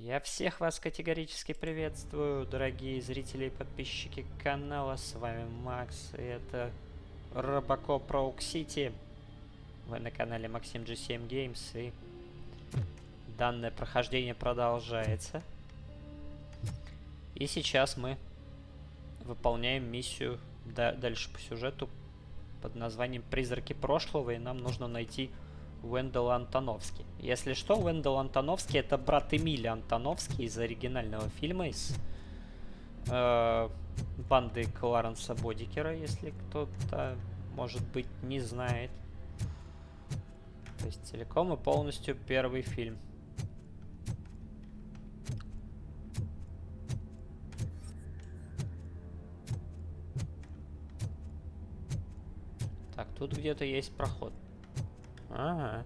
Я всех вас категорически приветствую, дорогие зрители и подписчики канала. С вами Макс, и это Robocop Rouge City. Вы на канале Максим G7 Games, и данное прохождение продолжается. И сейчас мы выполняем миссию дальше по сюжету под названием «Призраки прошлого», и нам нужно найти Вендела Антоновски. Если что, Вендел Антоновский — это брат Эмиля Антоновский из оригинального фильма, из банды Кларенса Бодикера, если кто-то, может быть, не знает. То есть целиком и полностью первый фильм. Так, тут где-то есть проход. Ага.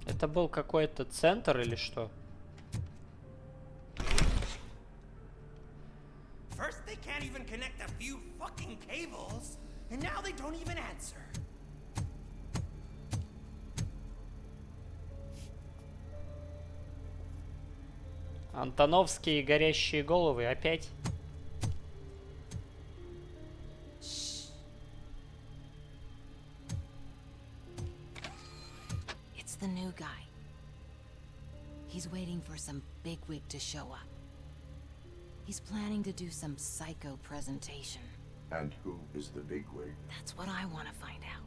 Это был какой-то центр или что? First they can't even connect a few fucking cables, and now they don't even answer. Антоновские горящие головы опять? The new guy. He's waiting for some bigwig to show up. He's planning to do some psycho presentation. And who is the bigwig? That's what I want to find out.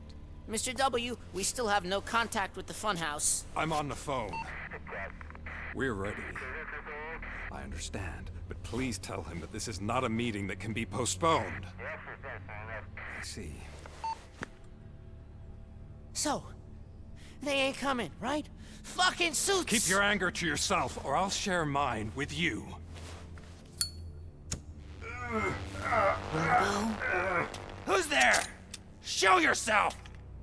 Mr. W, we still have no contact with the funhouse. I'm on the phone. We're ready. I understand, but please tell him that this is not a meeting that can be postponed. I see. So, they ain't coming, right? Fucking suits! Keep your anger to yourself, or I'll share mine with you. Who's there? Show yourself!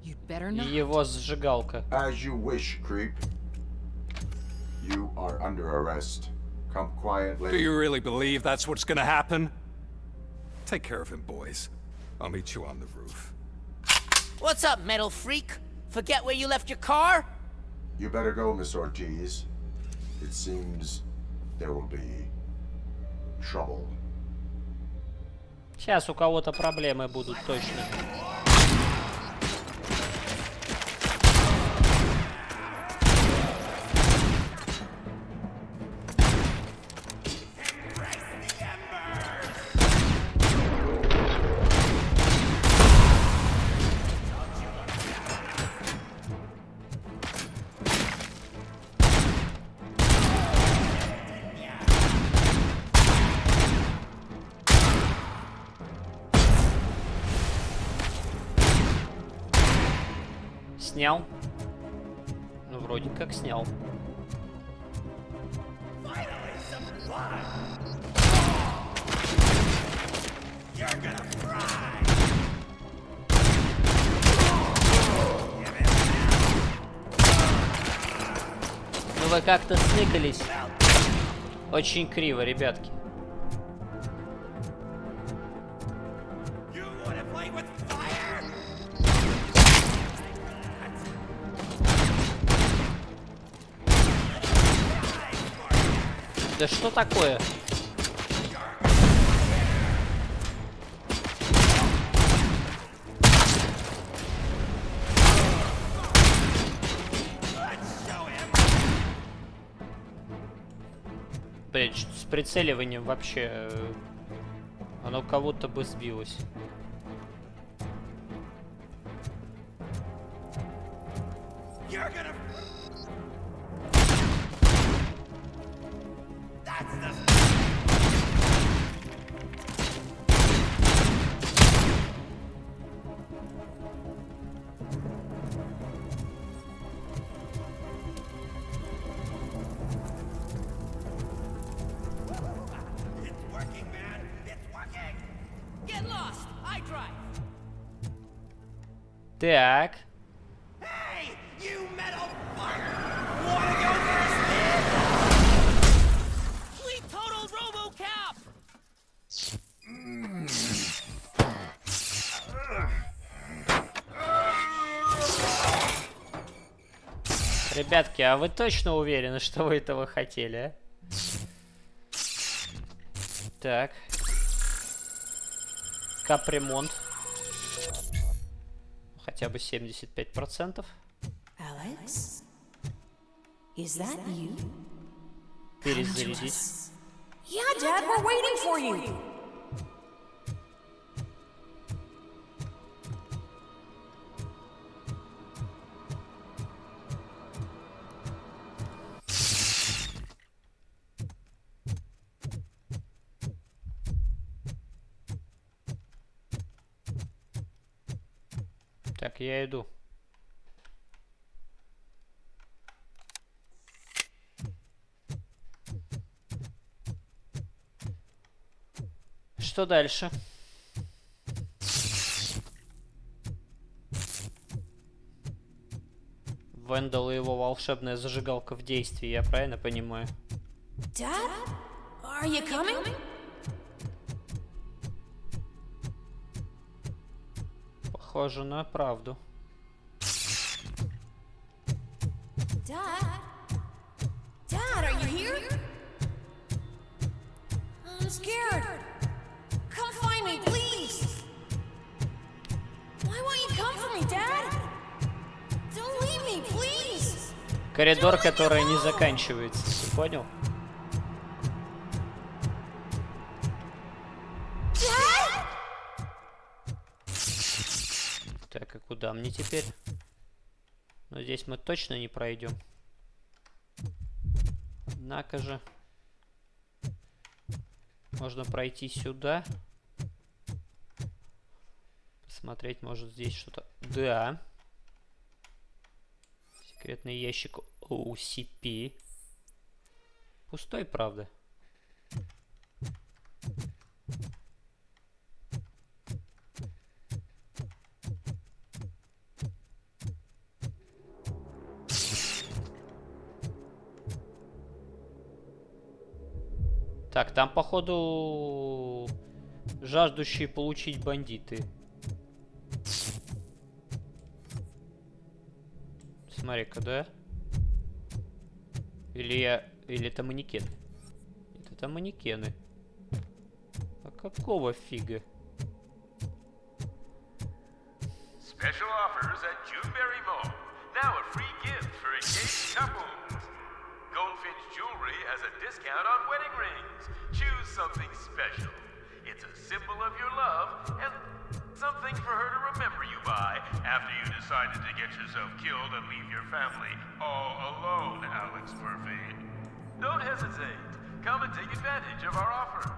You'd better not. Его сжигалка. As you wish, creep. You are under arrest. Come quietly. Do you really believe that's what's gonna happen? Take care of him, boys. I'll meet you on the roof. What's up, metal freak? Forget where you left your car? You better go, Miss Ortiz. It seems there will be trouble. Сейчас у кого-то проблемы будут точно. Снял. Ну, вроде как снял. Ну вы как-то сныкались. Очень криво, ребятки. Да что такое? Блин, с прицеливанием вообще оно кого-то бы сбилось. Так. Hey, you metal fucker! Wanna go first, man? We total Robocop! Ребятки, а вы точно уверены, что вы этого хотели, а? Так. Капремонт. Хотя бы 75%. Alex? Is that you? Перезарядить. Yeah, Dad, we're waiting for you. Так, я иду. Что дальше? Вендел и его волшебная зажигалка в действии, я правильно понимаю? Dad? Are you coming? Похоже на правду. Dad? Dad, are you here? I'm scared. Come find me, please. Why won't you come for me, Dad? Don't leave me, please. Коридор, который не заканчивается. Ты понял? Dad? Так, и куда мне теперь? Но здесь мы точно не пройдем. Однако же. Можно пройти сюда. Посмотреть, может здесь что-то... Да. Секретный ящик OCP. Пустой, правда. Так, там, походу, жаждущие получить бандиты. Смотри-ка, да? Или это манекены? Нет, это манекены. А какого фига? Special offers at Juneberry Mall. Now a free gift for engaged couples. Goldfinch Jewelry has a discount on wedding rings. Choose something special. It's a symbol of your love and something for her to remember you by after you decided to get yourself killed and leave your family all alone, Alex Murphy. Don't hesitate. Come and take advantage of our offer.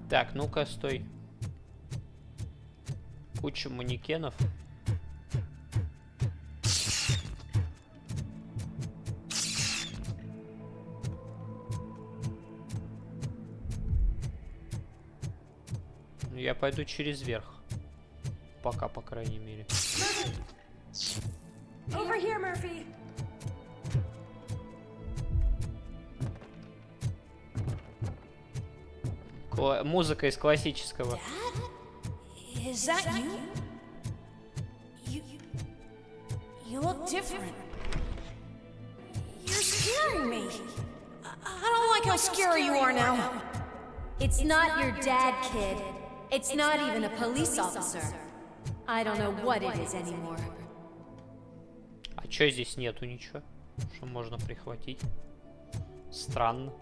Так, ну-ка, стой. Куча манекенов. Я пойду через верх. Пока, по крайней мере. Over here, Murphy. Музыка из классического. Is that you? You look different. You're scaring me. I don't like how scary you are now. It's not your dad, kid. It's not even a police officer. I don't know what it is anymore. А чё здесь нету ничего, что можно прихватить? Странно.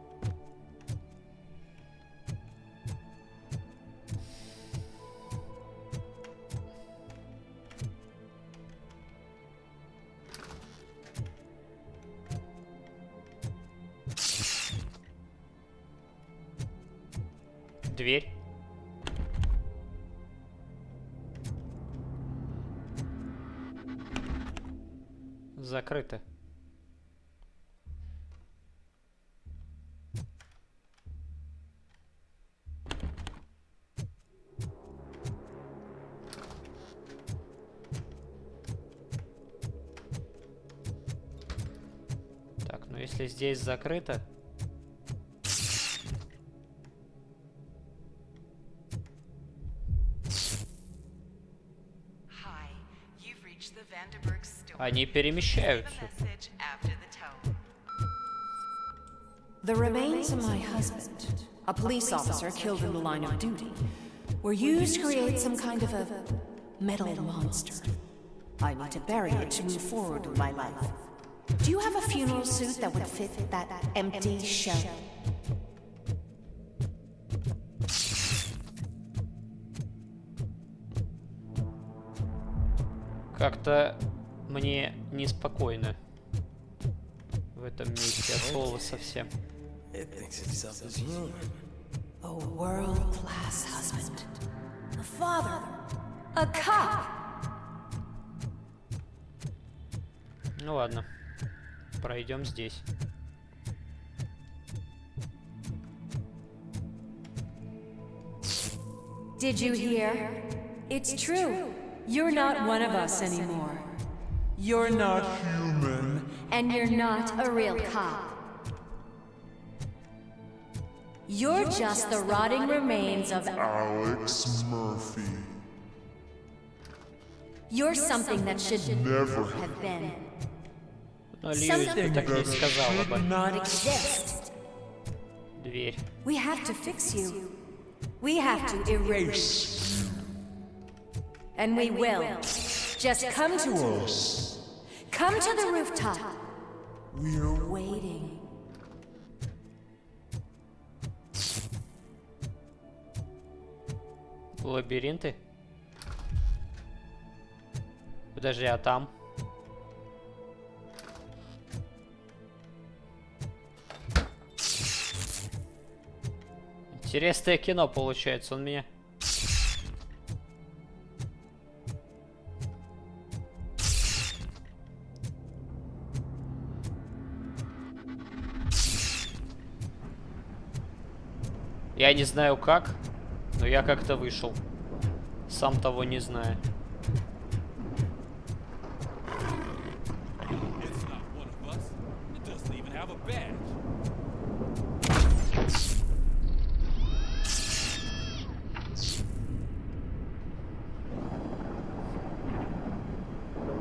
Дверь. Закрыто. Так, ну если здесь закрыто... Они перемещаются. The remains of my husband, a police officer killed in the line of duty, were used to create some kind of a metal monster. I need to bury it to move forward in my life. Do you have a funeral suit that would fit that empty shell? Как-то мне неспокойно в этом месте от слова совсем. A world-class husband, a father, A cop! Ну ладно, пройдем здесь. Did you hear? It's true. You're not one of us anymore. You're not human. And you're not a real cop. You're just the rotting remains of Alex Murphy. You're something that should Never have been. Но Льюис так не сказала бы. Not exist. Дверь. We have to fix you. We have to erase you. And we will. Just come to us. Come to the rooftop. We're Waiting. Лабиринты? Подожди, а там? Интересное кино получается, он меня... Я не знаю как, но я как-то вышел. Сам того не зная.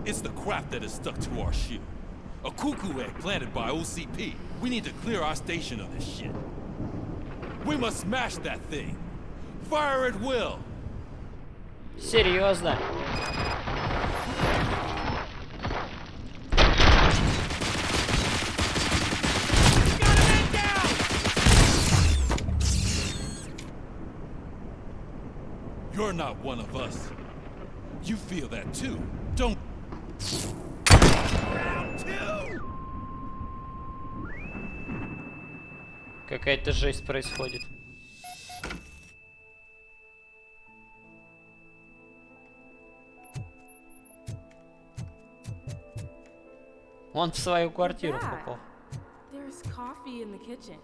It's the crap that is stuck to our shoe. A cuckoo egg planted by OCP. We need to clear our station of this shit. We must smash that thing. Fire at will. Серьезно? You're not one of us. You feel that too, don't? Какая-то жесть происходит. Он в свою квартиру попал. There's coffee in the kitchen.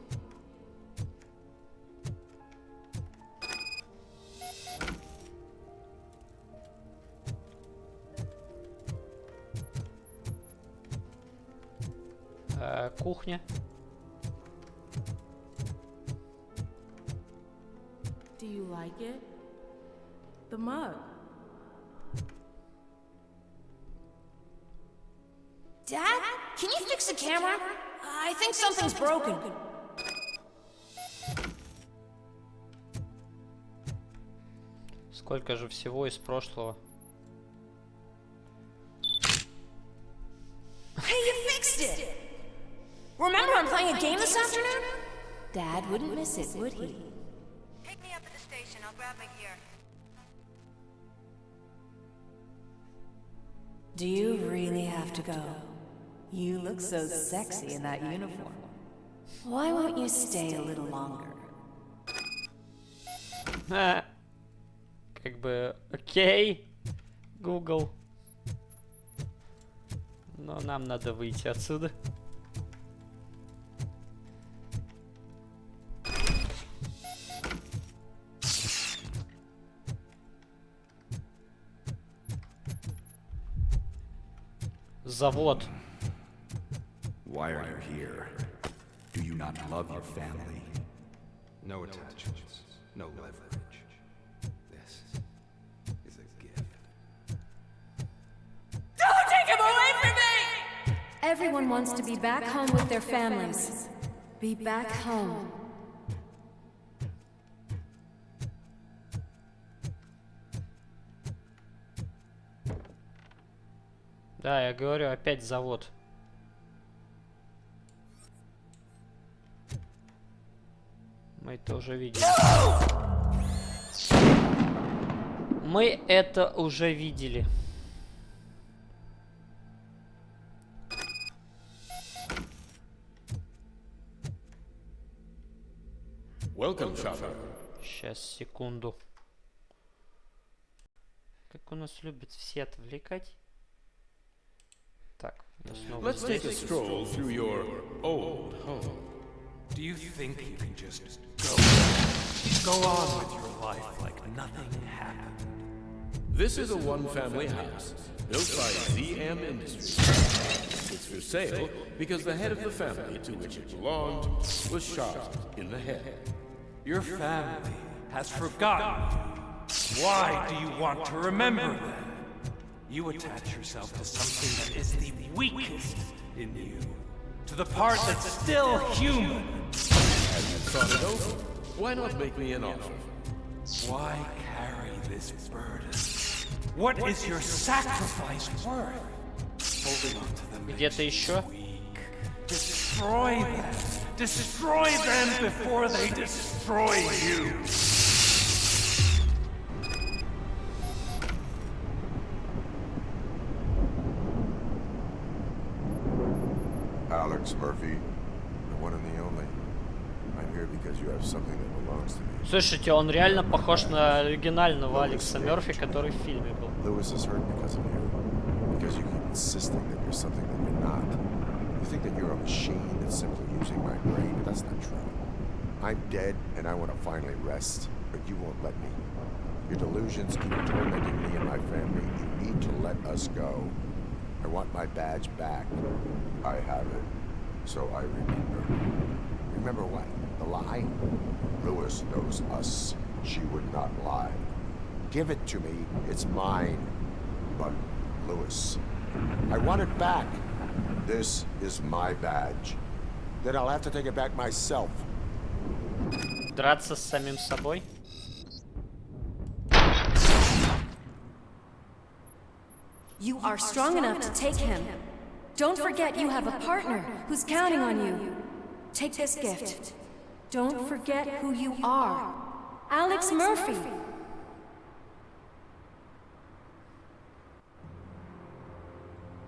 Кухня. Do you like it? The mug. Dad, can you fix the camera? I think something's broken. Сколько же всего из прошлого. Hey, you fixed it! Remember I'm playing a game this afternoon? Dad wouldn't miss it, would he? Pick me up at the station. I'll grab my gear. Do you really have to go? You look so sexy in that uniform. Why won't you stay a little longer? Как бы, окей, Google. Но нам надо выйти отсюда. Завод. Why are you here? Do you not love your family? No attachments, no leverage. This is a gift. Don't take him away from Everyone wants to be back home with their families. Be back home. Да, я говорю, опять завод. Мы это уже видели. Мы это уже видели. Welcome, Chopper. Сейчас, секунду. Как у нас любят все отвлекать. Так, я снова Let's take a stroll through your old home. Do you think you can just go on with your life like nothing happened? This is a one-family house built by ZM Industries. It's for sale because the head of the family to which it belonged was shot in the head. Your family has forgotten you. Why do you want to remember them? You attach yourself to something that is the weakest in you. To the part that's still human. Have you thought it over? Why not make me an offer? Why carry this burden? What is your sacrifice worth? Holding on to them. Где-то еще? Destroy them. Destroy them before they destroy you. Alex Murphy, the one and the only. I'm here because you have something that belongs to me. Слушайте, он реально похож на оригинального Алекса Мерфи, который в фильме был. Lewis is hurt because of you. Because you keep insisting that you're something that you're not. You think that you're a machine that's simply using my brain, but that's not true. I'm dead, and I want to finally rest, but you won't let me. Your delusions keep tormenting me and my family. You need to let us go. I want my badge back. I have it, so I remember. Remember what? The lie? Lewis knows us. She would not lie. Give it to me. It's mine. But, Lewis, I want it back. This is my badge. Then I'll have to take it back myself. Драться с самим собой? You are strong enough to take him. Don't forget you have a partner who's counting on you. Take this gift. Don't forget who you are. Alex Murphy.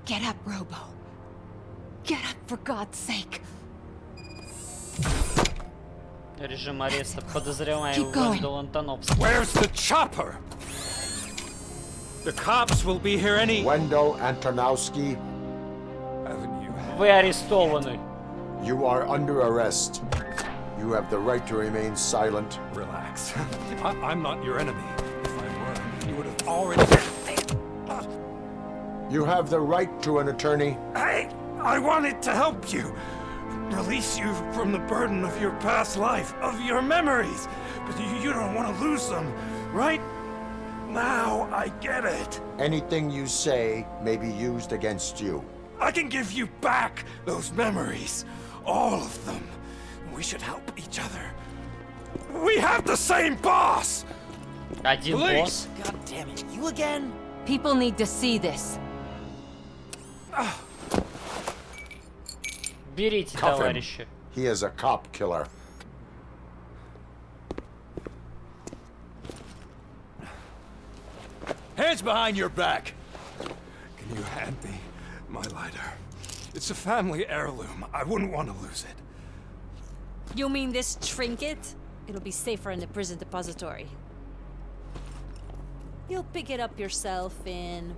Get up, Robo. Get up, for God's sake. Режим ареста. Подозреваемый Вендел Антоновский. Where's the chopper? The cops will be here any... Wendell Antonowski. Haven't you... Вы арестованы. You are under arrest. You have the right to remain silent. Relax. I'm not your enemy. If I were, you would have already... You have the right to an attorney. I wanted to help you. Release you from the burden of your past life, of your memories. But you don't want to lose them, right? Now I get it. Anything you say may be used against you. I can give you back those memories. All of them. We should help each other. We have the same boss! Один босс. God damn it, you again? People need to see this. Берите, Cuff him. товарищи. He is a cop killer. Hands behind your back! Can you hand me my lighter? It's a family heirloom. I wouldn't want to lose it. You mean this trinket? It'll be safer in the prison depository. You'll pick it up yourself in,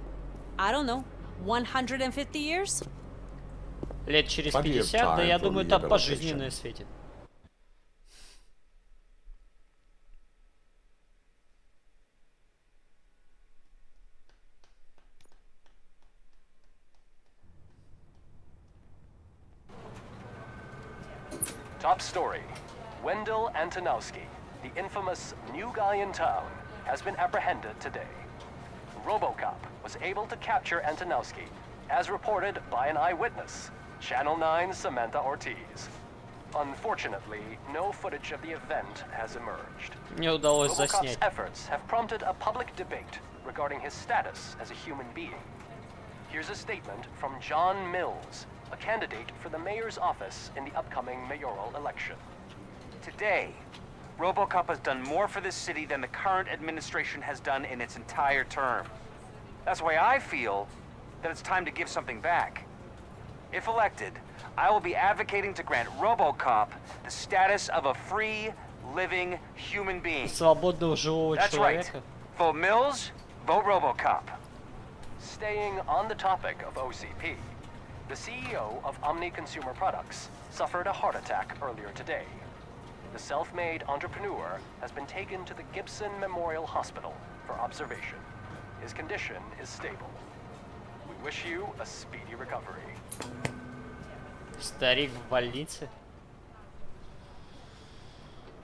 I don't know, 150 years? Лет через 50, да я думаю, там пожизненное светит. Top story. Wendell Antonowski, the infamous new guy in town, has been apprehended today. Robocop was able to capture Antonowski as reported by an eyewitness, Channel 9's Samantha Ortiz. Unfortunately, no footage of the event has emerged. Не удалось Robocop's заснять. efforts have prompted a public debate regarding his status as a human being. Here's a statement from John Mills, a candidate for the mayor's office in the upcoming mayoral election. Today, Robocop has done more for this city than the current administration has done in its entire term. That's why I feel that it's time to give something back. If elected, I will be advocating to grant Robocop the status of a free, living human being. Свободного живого That's right. человека. Vote Mills, vote Robocop. Staying on the topic of OCP, the CEO of Omni Consumer Products suffered a heart attack earlier today. The self-made entrepreneur has been taken to the Gibson Memorial Hospital for observation. His condition is stable. We wish you a speedy recovery. Старик в больнице.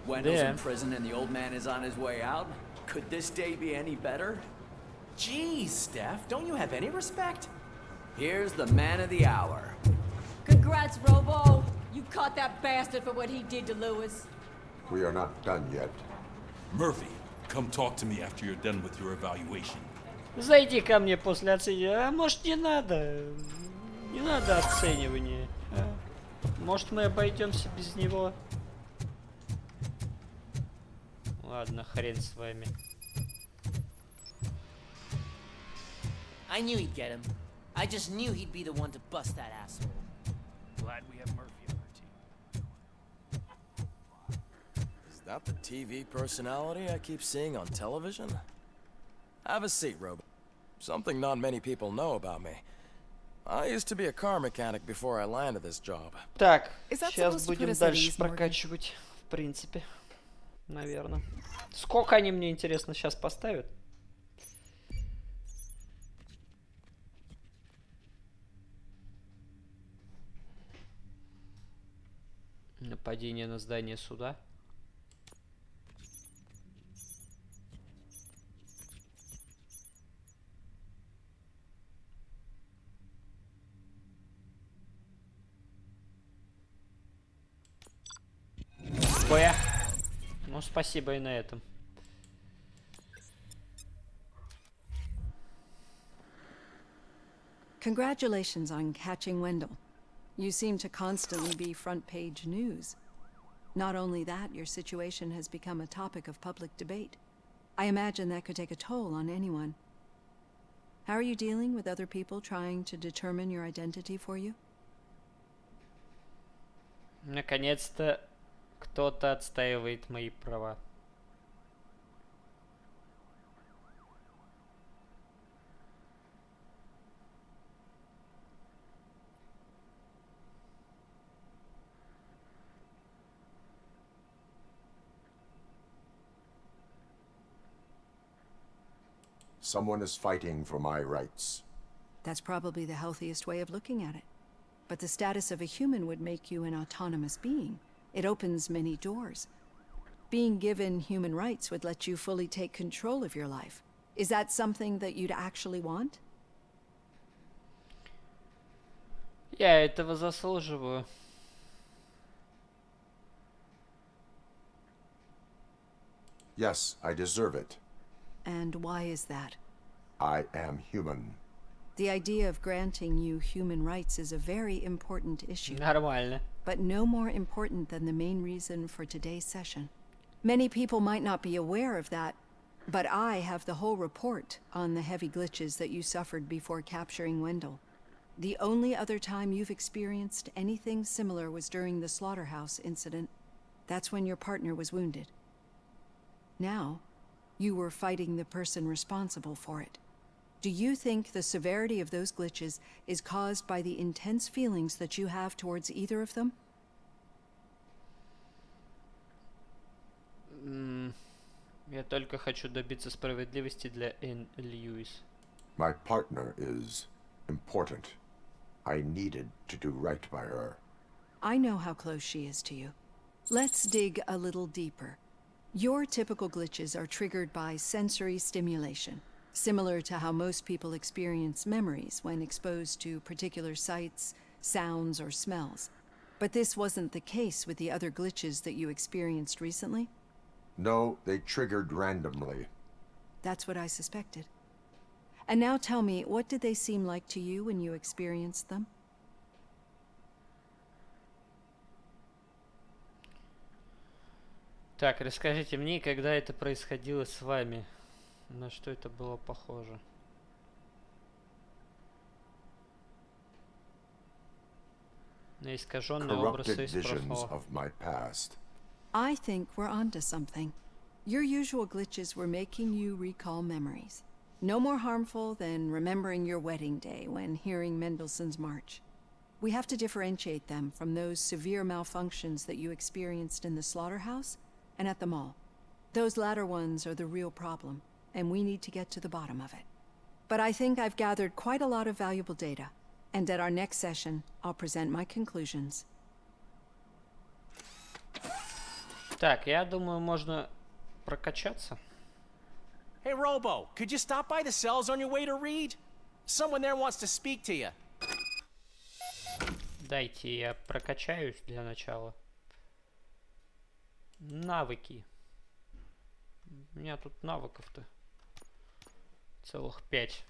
Wendell's in prison and the old man is on his way out. Could this day be any better? Geez, Steph, don't you have any respect? Here's the man of the hour. Congrats, Robo. You caught that bastard for what he did to Lewis. We are not done yet. Murphy, come talk to me after you're done with your evaluation. Зайди ко мне после оценивания. А может, не надо? Не надо оценивания. А? Может, мы обойдемся без него? Ладно, хрен с вами. I knew he'd get him. I just knew he'd be the one to bust that asshole. Glad we have Murphy on our team. Is that the TV personality I keep seeing on television? Have a seat, Robo. Something not many people know about me. I used to be a car mechanic before I landed this job. Так, сейчас будем дальше прокачивать, в принципе. Наверное. Сколько они мне, интересно, сейчас поставят? Нападение на здание суда. Б. Ну, спасибо и на этом. Congratulations on catching Wendell. You seem to constantly be front-page news. Not only that, your situation has become a topic of public debate. I imagine that could take a toll on anyone. How are you dealing with other people trying to determine your identity for you? Наконец-то кто-то отстаивает мои права. Someone is fighting for my rights. That's probably the healthiest way of looking at it. But the status of a human would make you an autonomous being. It opens many doors. Being given human rights would let you fully take control of your life. Is that something that you'd actually want? Я этого заслуживаю. Yes, I deserve it. And why is that? I am human. The idea of granting you human rights is a very important issue. Нормально. But no more important than the main reason for today's session. Many people might not be aware of that, but I have the whole report on the heavy glitches that you suffered before capturing Wendell. The only other time you've experienced anything similar was during the slaughterhouse incident. That's when your partner was wounded. Now, you were fighting the person responsible for it. Do you think the severity of those glitches is caused by the intense feelings that you have towards either of them? Я только хочу добиться справедливости для Энн Льюис. My partner is important. I needed to do right by her. I know how close she is to you. Let's dig a little deeper. Your typical glitches are triggered by sensory stimulation. similar to how most people experience memories when exposed to particular sights, sounds, or smells. But this wasn't the case with the other glitches that you experienced recently? No, they triggered randomly. That's what I suspected. And now tell me, what did they seem like to you when you experienced them? Так, расскажите мне, когда это происходило с вами? На что это было похоже? На искаженные образы из прошлого. I think we're onto something. Your usual glitches were making you recall memories. No more harmful than remembering your wedding day when hearing Mendelssohn's March. We have to differentiate them from those severe malfunctions that you experienced in the slaughterhouse and at the mall. Those latter ones are the real problem, and we need to get to the bottom of it. But I think I've gathered quite a lot of valuable data, and at our next session, I'll present my conclusions. Так, я думаю, можно прокачаться. Hey, Robo, could you stop by the cells on your way to read? Someone there wants to speak to you. Дайте я прокачаюсь для начала. Навыки. У меня тут навыков-то целых 5.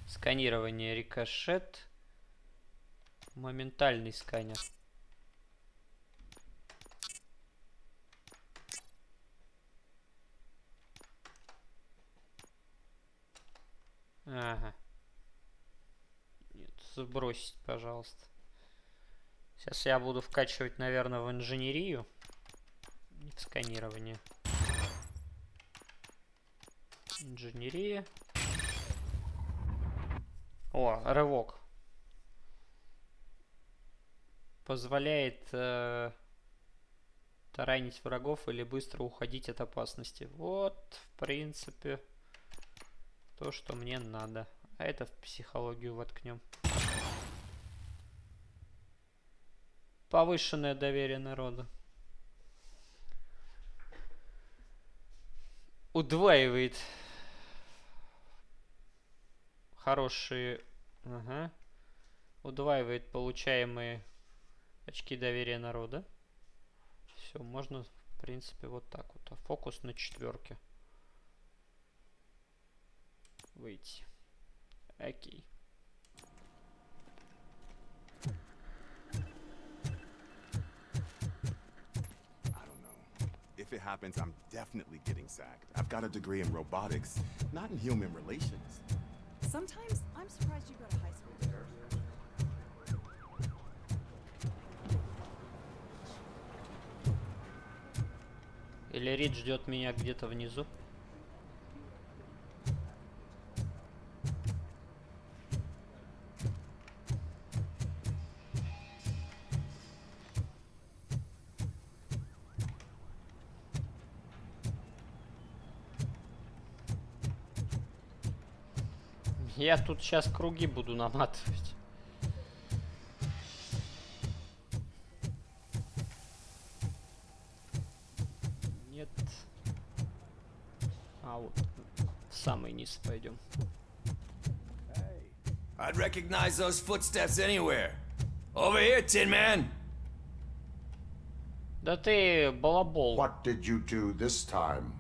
Сканирование, рикошет, моментальный сканер. Ага. Нет, сбросить, пожалуйста. Сейчас я буду вкачивать, наверное, в инженерию, не в сканирование. Инженерия. О, рывок. Позволяет таранить врагов или быстро уходить от опасности. Вот, в принципе, то, что мне надо. А это в психологию воткнем. Повышенное доверие народа. Удваивает хорошие... Ага. Удваивает получаемые очки доверия народа. Все, можно, в принципе, вот так вот. А фокус на 4. Выйти. Окей. If it happens, I'm definitely getting sacked. I've got a degree in robotics, not in human relations. Sometimes I'm surprised you go to high school. Или Рид ждет меня где-то внизу. Я тут сейчас круги буду наматывать. Нет. А вот в самый низ пойдем. I'd recognize those footsteps anywhere. Over here, Tin Man. Да ты балабол. What did you do this time?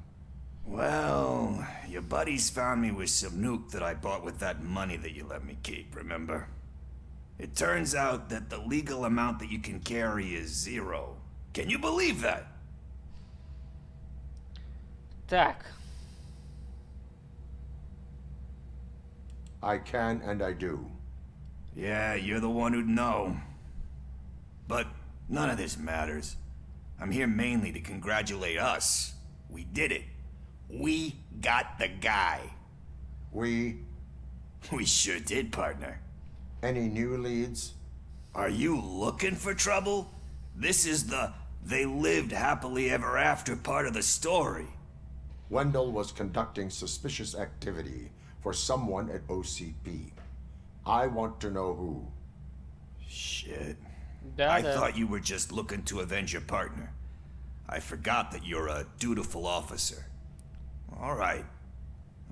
Well, your buddies found me with some nuke that I bought with that money that you let me keep, remember? It turns out that the legal amount that you can carry is 0. Can you believe that? Так. I can and I do. Yeah, you're the one who'd know. But none of this matters. I'm here mainly to congratulate us. We did it. We got the guy. We sure did, partner. Any new leads? Are you looking for trouble? This is the they lived happily ever after part of the story. Wendell was conducting suspicious activity for someone at OCP. I want to know who. Shit. I thought you were just looking to avenge your partner. I forgot that you're a dutiful officer. All right.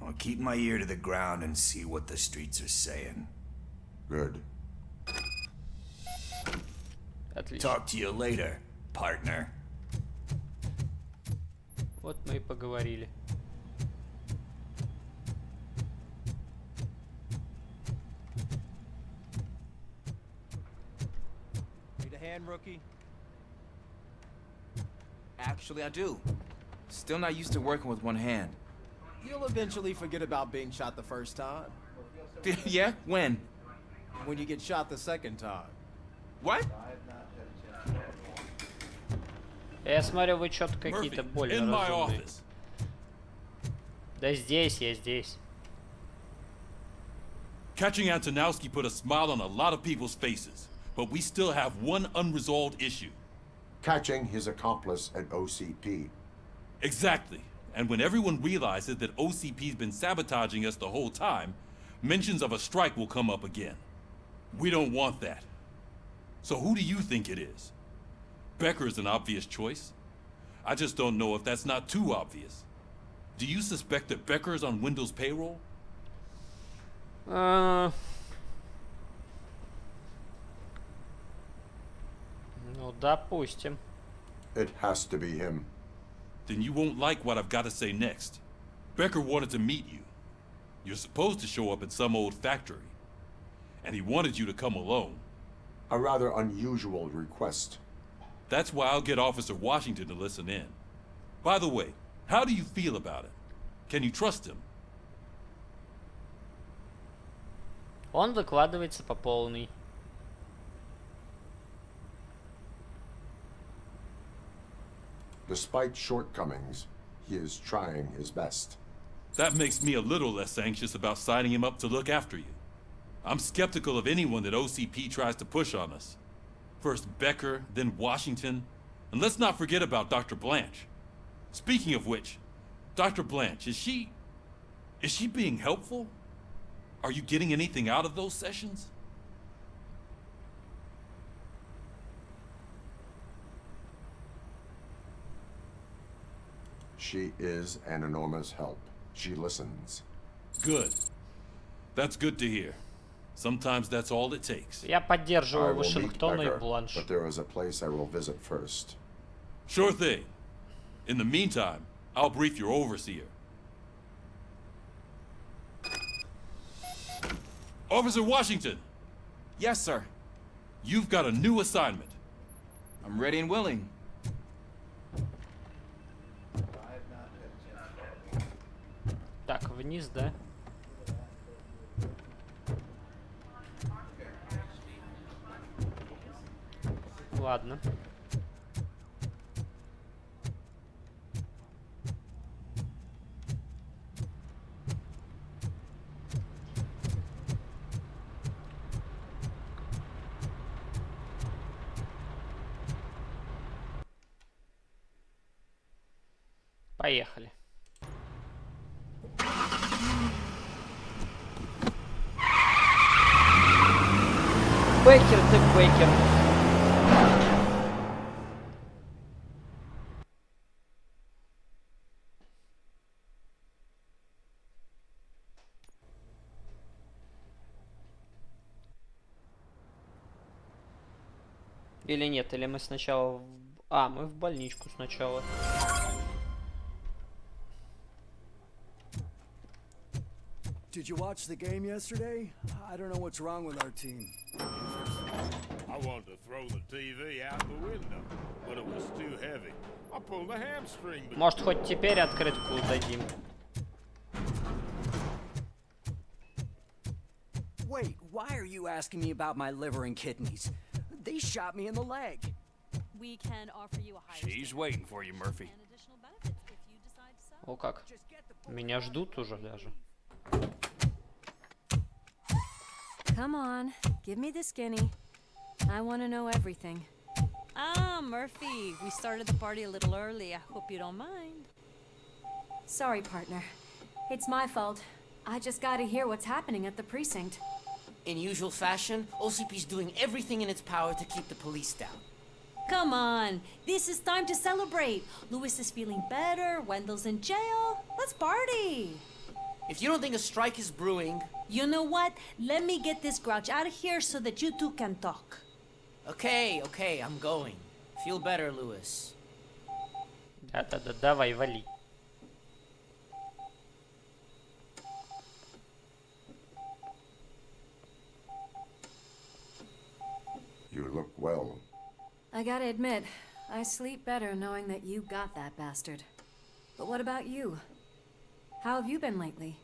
I'll keep my ear to the ground and see what the streets are saying. Good. Talk to you later, partner. Вот мы и поговорили. Need a hand, rookie? Actually, I do. Still not used to working with one hand. You'll eventually forget about being shot the first time. Yeah? When? When you get shot the second time. What? Я смотрю, вы что-то какие-то более разумные. Да здесь, я здесь. Catching Antonowski put a smile on a lot of people's faces, but we still have one unresolved issue. Catching his accomplice at OCP. Exactly. And when everyone realizes that OCP's been sabotaging us the whole time, mentions of a strike will come up again. We don't want that. So who do you think it is? Becker is an obvious choice. I just don't know if that's not too obvious. Do you suspect that Becker is on Windows payroll? Ну, допустим. It has to be him. Then you won't like what I've got to say next. Becker wanted to meet you. You're supposed to show up at some old factory. And he wanted you to come alone. A rather unusual request. That's why I'll get Officer Washington to listen in. By the way, how do you feel about it? Can you trust him? Он выкладывается по полной. Despite shortcomings, he is trying his best. That makes me a little less anxious about signing him up to look after you. I'm skeptical of anyone that OCP tries to push on us. First Becker, then Washington, and let's not forget about Dr. Blanche. Speaking of which, Dr. Blanche, is she being helpful? Are you getting anything out of those sessions? She is an enormous help. She listens. Good. That's good to hear. Sometimes that's all it takes. Я поддерживаю Вашингтона и Бланш. But there is a place I will visit first. Sure thing. In the meantime, I'll brief your overseer. Officer Washington! Yes, sir. You've got a new assignment. I'm ready and willing. Так, вниз, да? Ладно. Поехали. Беккер, ты Беккер. Или нет, или мы сначала... А, мы в больничку сначала. Did you watch the game yesterday? I don't know what's wrong with our team. I wanted to throw the TV out the window, but it was too heavy. I pulled a hamstring. Может, хоть теперь открытку дадим. Wait, why are you asking me about my liver and kidneys? They shot me in the leg. We can offer you a higher She's waiting for you, Murphy. О как. Меня ждут уже даже. Come on, give me the skinny. I want to know everything. Ah, Murphy, we started the party a little early. I hope you don't mind. Sorry, partner. It's my fault. I just gotta hear what's happening at the precinct. In usual fashion, OCP's doing everything in its power to keep the police down. Come on, this is time to celebrate. Lewis is feeling better, Wendell's in jail. Let's party. If you don't think a strike is brewing... You know what? Let me get this grouch out of here so that you two can talk. Okay, I'm going. Feel better, Lewis. Да-да-да, давай, вали. You look well. I gotta admit, I sleep better knowing that you got that bastard. But what about you? How have you been lately?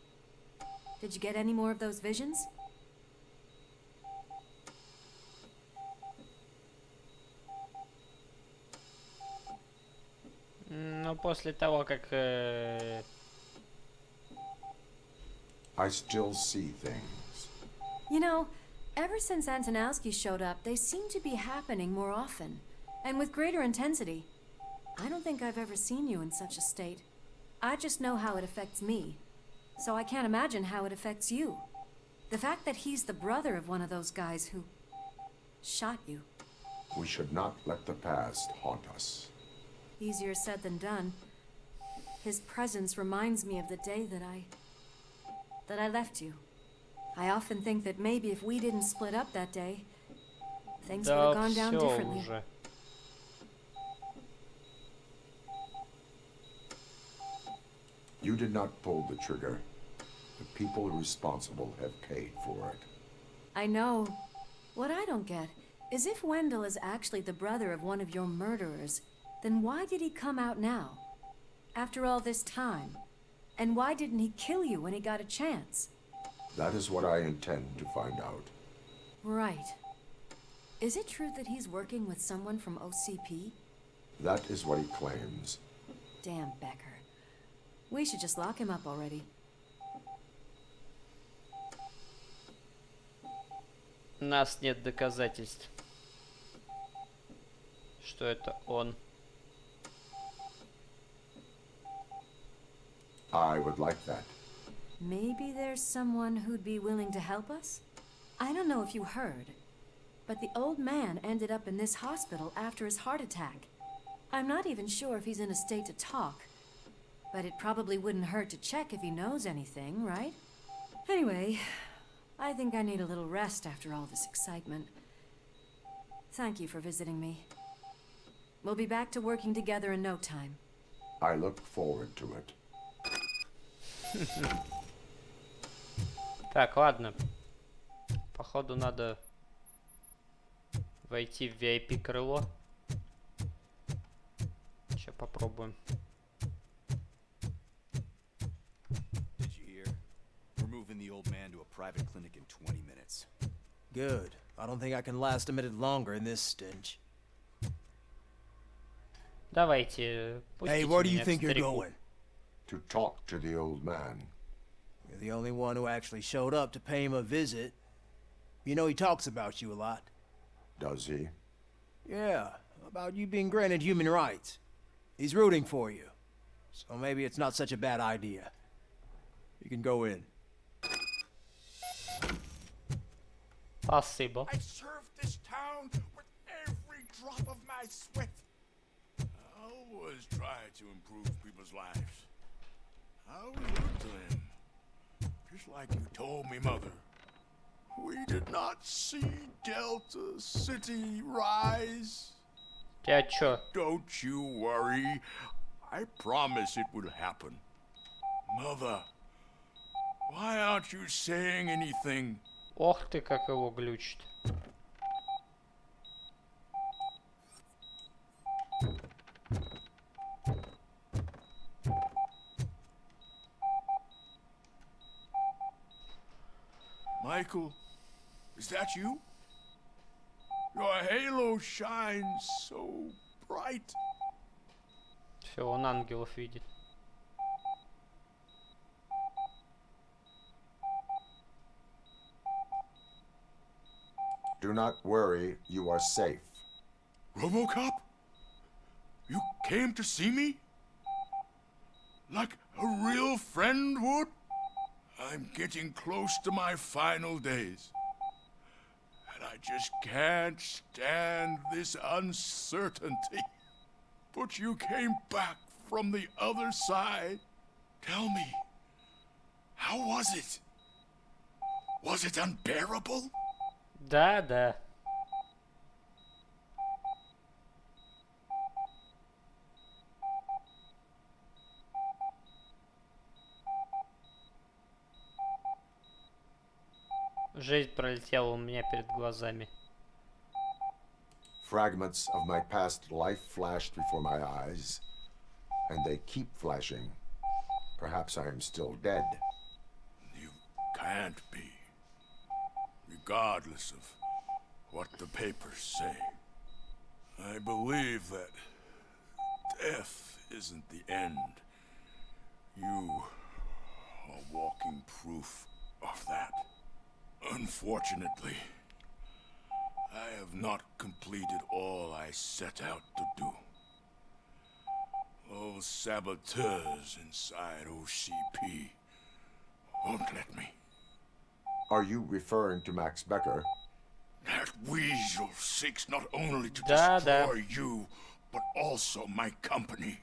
Did you get any more of those visions? Ну, после того, как... I still see things. You know, ever since Antonowski showed up, they seem to be happening more often, and with greater intensity. I don't think I've ever seen you in such a state. I just know how it affects me, so I can't imagine how it affects you. The fact that he's the brother of one of those guys who shot you. We should not let the past haunt us. Easier said than done. His presence reminds me of the day that I left you. I often think that maybe if we didn't split up that day, things would have gone down differently. Уже. You did not pull the trigger. The people responsible have paid for it. I know. What I don't get is if Wendell is actually the brother of one of your murderers, then why did he come out now? After all this time? And why didn't he kill you when he got a chance? That is what I intend to find out. Right. Is it true that he's working with someone from OCP? That is what he claims. Damn Becker. We should just lock him up already. У нас нет доказательств, что это он. I would like that. Maybe there's someone who'd be willing to help us? I don't know if you heard, but the old man ended up in this hospital after his heart attack. I'm not even sure if he's in a state to talk, but it probably wouldn't hurt to check if he knows anything, right? Anyway, I think I need a little rest after all this excitement. Thank you for visiting me. We'll be back to working together in no time. I look forward to it. Так, ладно. Походу надо войти в VIP-крыло. Сейчас попробуем. Did you hear? We're moving the old man to a private clinic in 20 minutes. Good. I don't think I can last a minute longer in this stench. Давайте. Hey, where do you think you're going? To talk to the old man. You're the only one who actually showed up to pay him a visit. You know he talks about you a lot. Does he? Yeah, about you being granted human rights. He's rooting for you. So maybe it's not such a bad idea. You can go in. Спасибо. I served this town with every drop of my sweat. I always try to improve people's lives. I was good to him. Just like you told me, Mother. We did not see Delta City rise. Я чё? Don't you worry. I promise it will happen. Mother, why aren't you saying anything? Ох ты, как его глючит. Michael, is that you? Your halo shines so bright. Все, он ангелов видит. Do not worry, you are safe. Robocop? You came to see me? Like a real friend would? I'm getting close to my final days. I just can't stand this uncertainty. But you came back from the other side. Tell me, how was it? Was it unbearable? Да. Жизнь пролетела у меня перед глазами. Fragments of my past life flashed before my eyes, and they keep flashing. Perhaps I am still dead. You can't be. Regardless of what the papers say. I believe that death isn't the end. You are walking proof of that. Unfortunately, I have not completed all I set out to do. Those saboteurs inside OCP won't let me. Are you referring to Max Becker? That weasel seeks not only to destroy you, but also my company.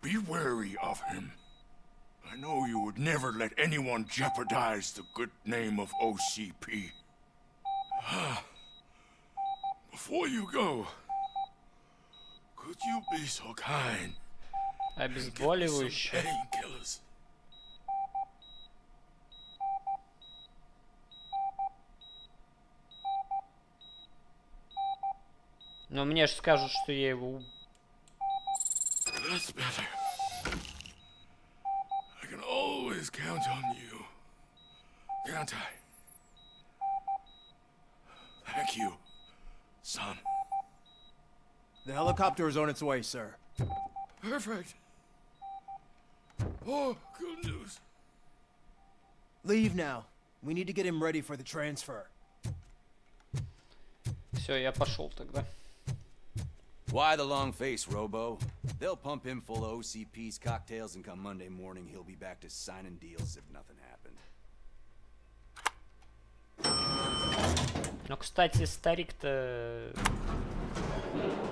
Be wary of him. I know you would never let anyone jeopardize the good name of OCP. Before you go, could you be so kind? Обезболивающее. Painkillers. Но мне же скажут, что я его... That's better. I can always count on you. Can't I? Thank you, son. The helicopter is on its way, sir. Perfect. Oh, good news. Leave now. We need to get him ready for the transfer. Все, я пошел тогда. Why the long face, Robo? They'll pump him full of OCP's cocktails, and come Monday morning, he'll be back to signing deals if nothing happened. Ну, кстати, Старик-то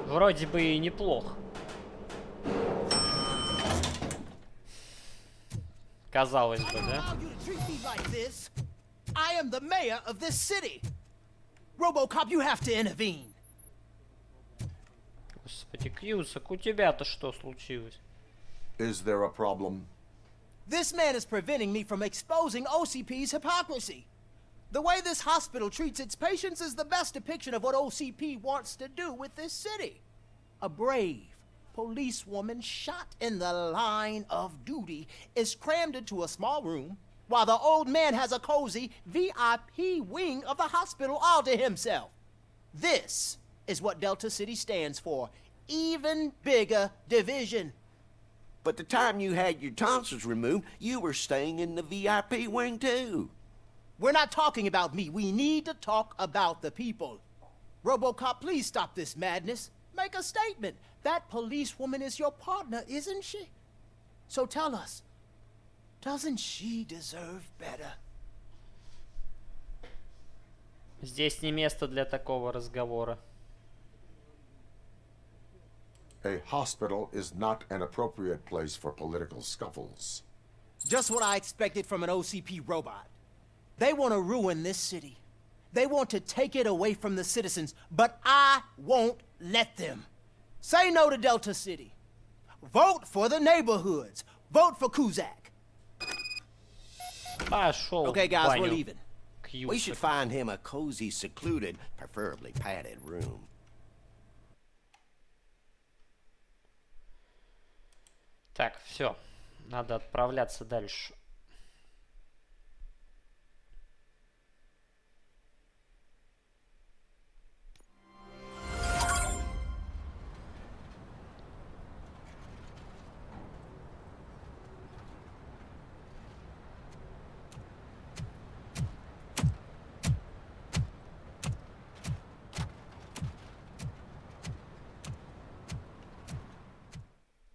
вроде бы и неплох. Казалось бы, да? I am the mayor of this city. Robocop, you have to intervene. Господи, Кьюсак, у тебя-то что случилось? Is there a problem? This man is preventing me from exposing OCP's hypocrisy. The way this hospital treats its patients is the best depiction of what OCP wants to do with this city. A brave policewoman shot in the line of duty is crammed into a small room, while the old man has a cozy VIP wing of the hospital all to himself. This is what Delta City stands for. Even bigger division. But the time you had your tonsils removed, you were staying in the VIP wing too. We're not talking about me. We need to talk about the people. Robocop, please stop this madness. Make a statement. That policewoman is your partner, isn't she? So tell us, doesn't she deserve better? Здесь не место для такого разговора. A hospital is not an appropriate place for political scuffles. Just what I expected from an OCP robot. They want to ruin this city. They want to take it away from the citizens, but I won't let them. Say no to Delta City. Vote for the neighborhoods. Vote for Kuzak. Пошел. Okay, guys, we're leaving. We should find him a cozy, secluded, preferably padded room. Так, все. Надо отправляться дальше.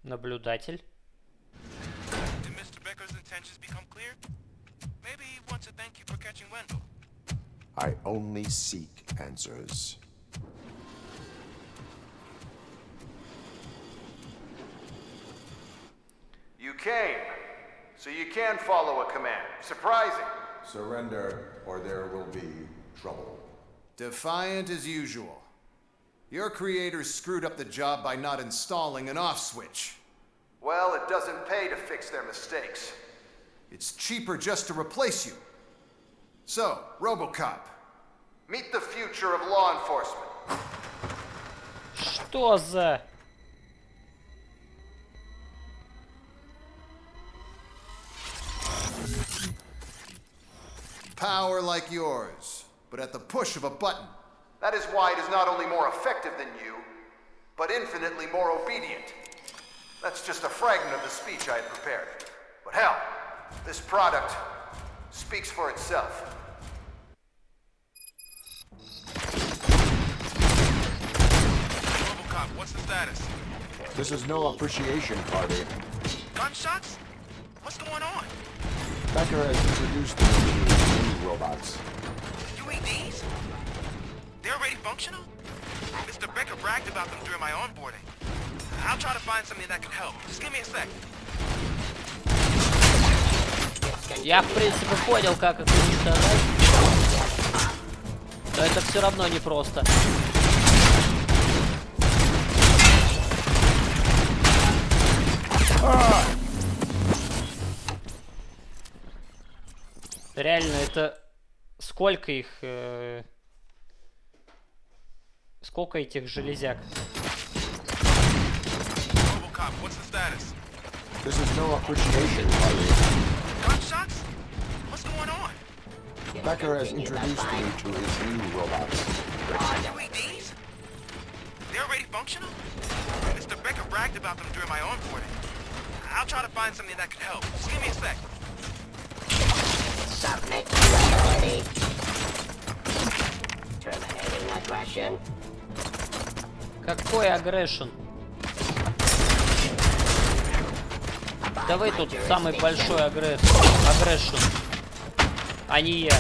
Наблюдатель. Did Mr. Becker's intentions become clear? Maybe he wants to thank you for catching Wendell. I only seek answers. You came, so you can follow a command. Surprising. Surrender, or there will be trouble. Defiant as usual. Your creators screwed up the job by not installing an off switch. Well, it doesn't pay to fix their mistakes. It's cheaper just to replace you. So, Robocop, meet the future of law enforcement. Что за... Power like yours, but at the push of a button. That is why it is not only more effective than you, but infinitely more obedient. That's just a fragment of the speech I had prepared. But hell, this product speaks for itself. Robocop, what's the status? This is no appreciation party. Gunshots? What's going on? Beckera has introduced me to new robots. UADs? They're already functional? Mr. Becker bragged about them during my onboarding. I'll try to find something that can help. Just give me a sec. Я, в принципе, понял, как их уничтожать. Но это все равно непросто. Реально, это... Сколько их... Сколько этих железяк? Robocop, what's the status? This is no appreciation party. Gunshots? What's going on? Beckera has introduced me to his new robots. UADs? They're already functional? Mr. Becker bragged about them during my onboarding. I'll try to find something that can help. Just give me a sec. Submit to authority. Terminating aggression. Какой агрессион? Давай тут самый большой агрессион, а не я.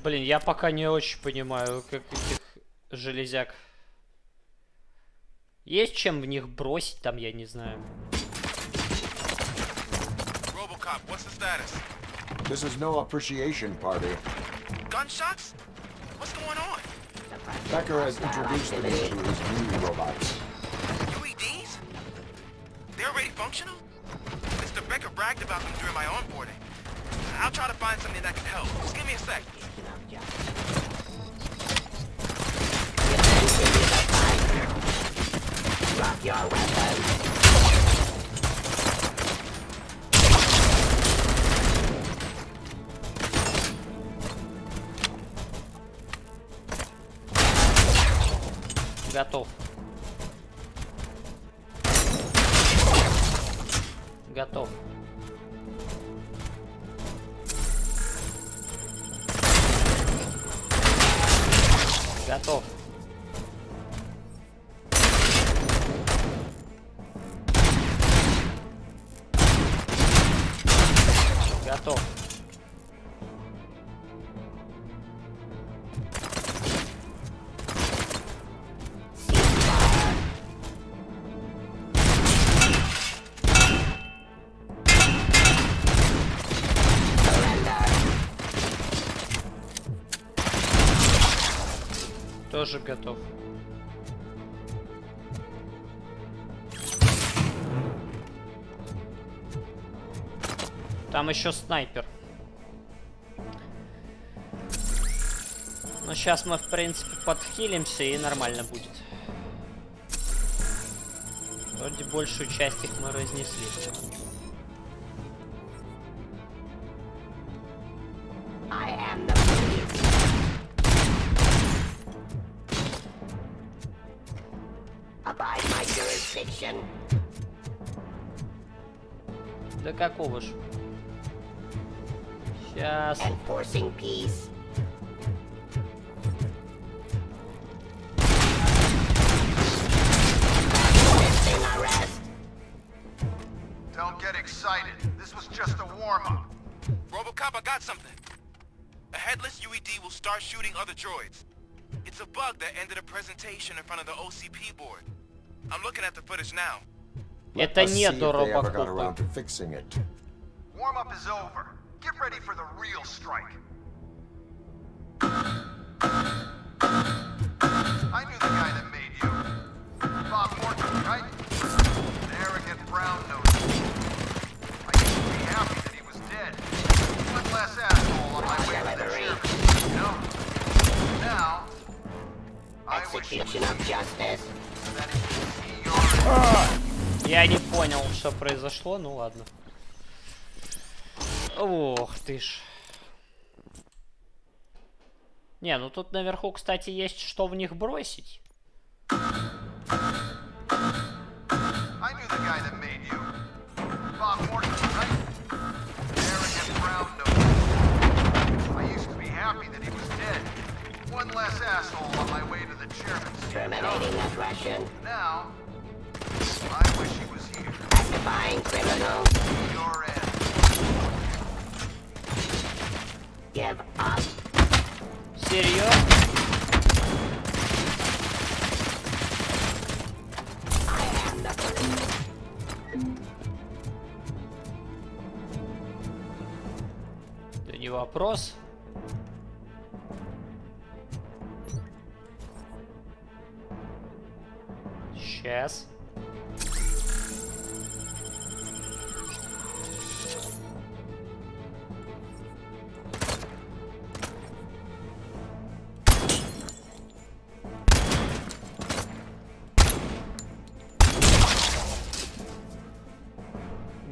Блин, я пока не очень понимаю, как этих железяк. Есть чем в них бросить там, я не знаю. Robocop, what's the status? This is no appreciation party. Gunshots? What's going on? Beckera has introduced me to his new robots. UADs? They're already functional? Mr. Becker bragged about them during my onboarding. I'll try to find something that can help. Just give me a sec. Drop your weapon. Готов. Готов. Готов. Готов. Тоже готов. Там еще снайпер. Но сейчас мы, в принципе, подхилимся и нормально будет. Вроде большую часть их мы разнесли. Да какого ж? Сейчас. excited. This was just a warm-up. Robocop, I got something. A headless UED will start shooting other droids. It's a bug that ended a presentation in front of the OCP board. I'm looking at the footage now. Это не до Робокопа. Warm-up is over. Get ready for the real strike. I knew the guy that made you. Bob Morton, right? An arrogant brown nose. I used to be happy that he was dead. One less asshole on my way to the chairman. No. Now, I wish he was here. That he could see your... Я не понял, что произошло, ну ладно. Ох ты ж. Не, ну тут наверху, кстати, есть что в них бросить. Terminating aggression. Now, I wish he was here. Actifying criminal. Your end. Give up. Серьезно? Да не вопрос. Сейчас.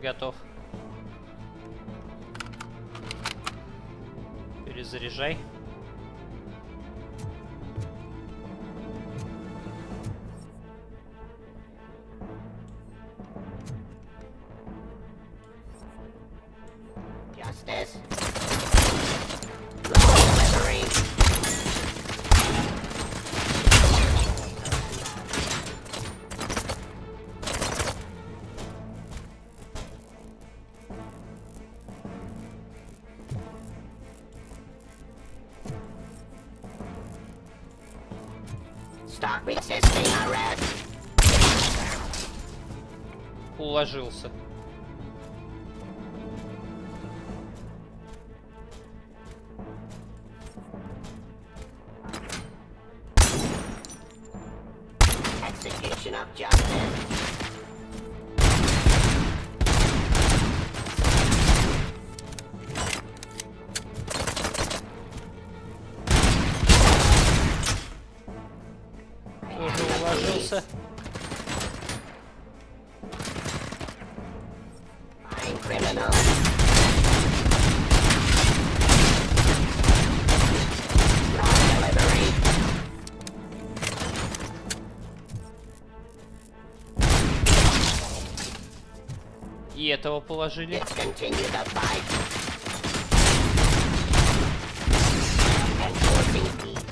Готов. Перезаряжай. Justice. Delivery. Stop resisting arrest. Уложился. Execution of justice. Уже уложился. I'm criminal. Delivery. И этого положили. Let's continue the fight. Enforcing peace.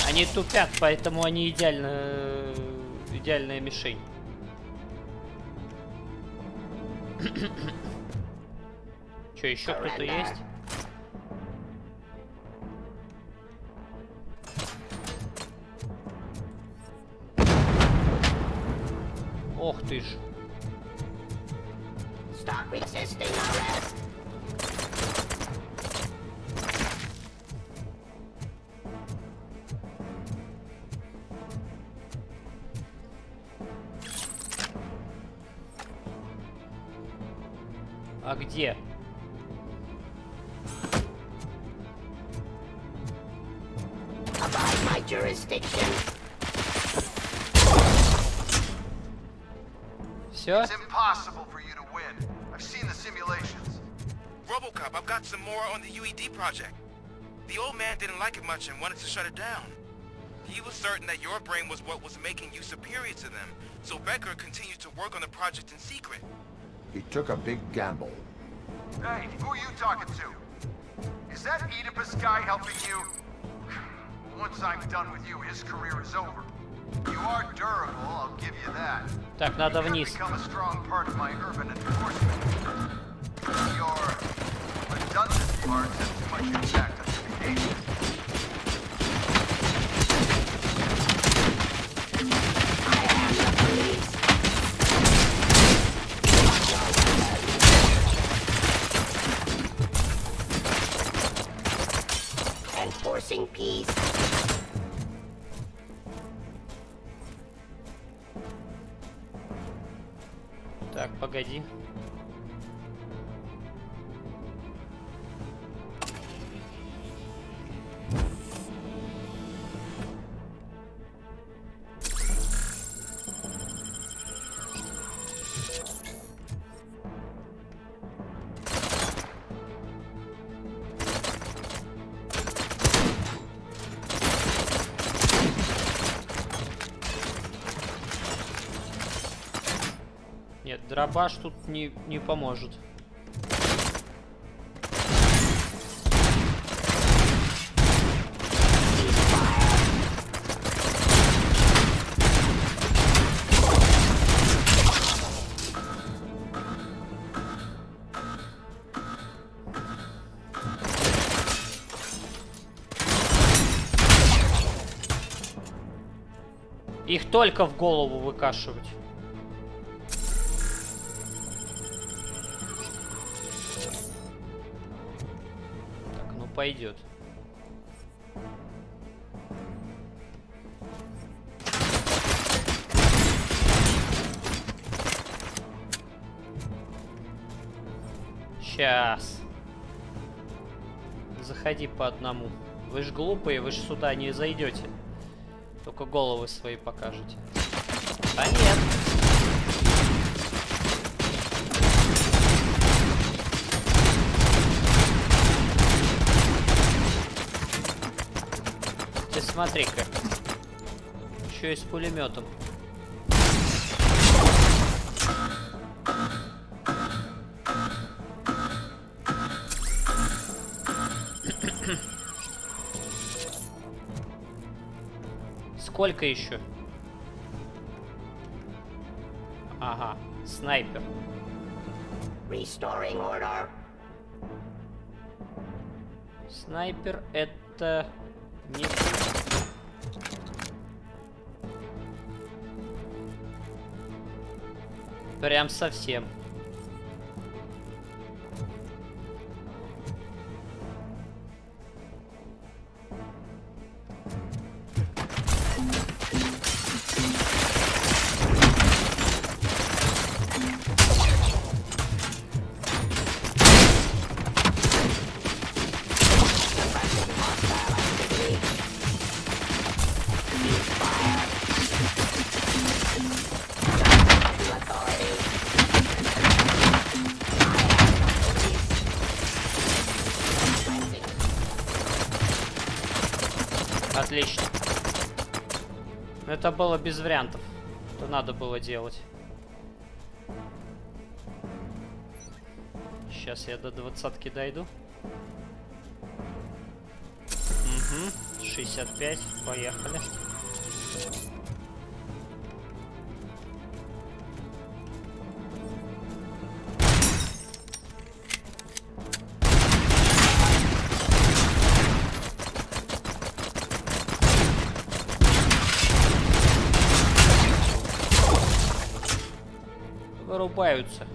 Они тупят, поэтому они идеальная мишень. Что, еще кто-то есть? Ох ты ж. Stop resisting arrest. А где? Abide my jurisdiction. Все? It's impossible for you to win. I've seen the simulations. Robocop, I've got some more on the UED project. The old man didn't like it much and wanted to shut it down. He was certain that your brain was what was making you superior to them, so Beckera continued to work on the project in secret. He took a big gamble. Hey, who are you talking to? Is that Oedipus guy helping you? Once I'm done with you, his career is over. You are durable, I'll give you that. Так, надо You вниз. could become a strong part of my urban enforcement. Your redundant parts have too much impact on communication. Enforcing peace. Так, погоди. Нет, дробаш тут не поможет. Их только в голову выкашивать. Пойдет. Сейчас. Заходи по одному. Вы ж глупые, вы ж сюда не зайдете. Только головы свои покажете. А нет. Смотри-ка, еще и с пулеметом. Сколько еще? Ага, снайпер. Restoring order. Снайпер это не... Прям совсем. Отлично. Это было без вариантов. Это надо было делать. Сейчас я до 20-ки дойду. Угу. 65. Поехали. Вырубаются.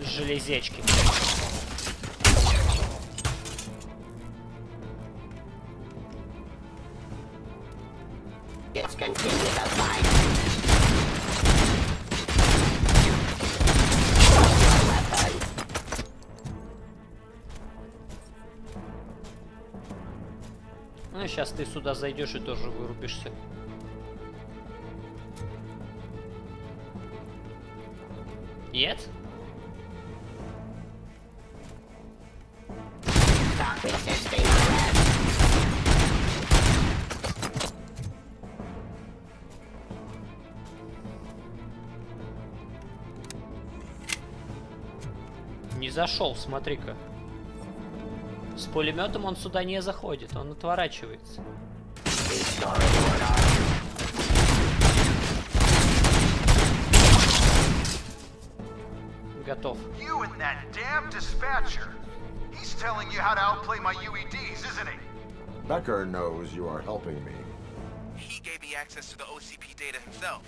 Железячки. Ну, сейчас ты сюда зайдешь и тоже вырубишься. Нет? Не зашел, смотри-ка. С пулеметом он сюда не заходит, он отворачивается. Готов. You and that damn dispatcher. He's telling you how to outplay my UEDs, isn't he? Becker knows you are helping me. He gave me access to the OCP data himself.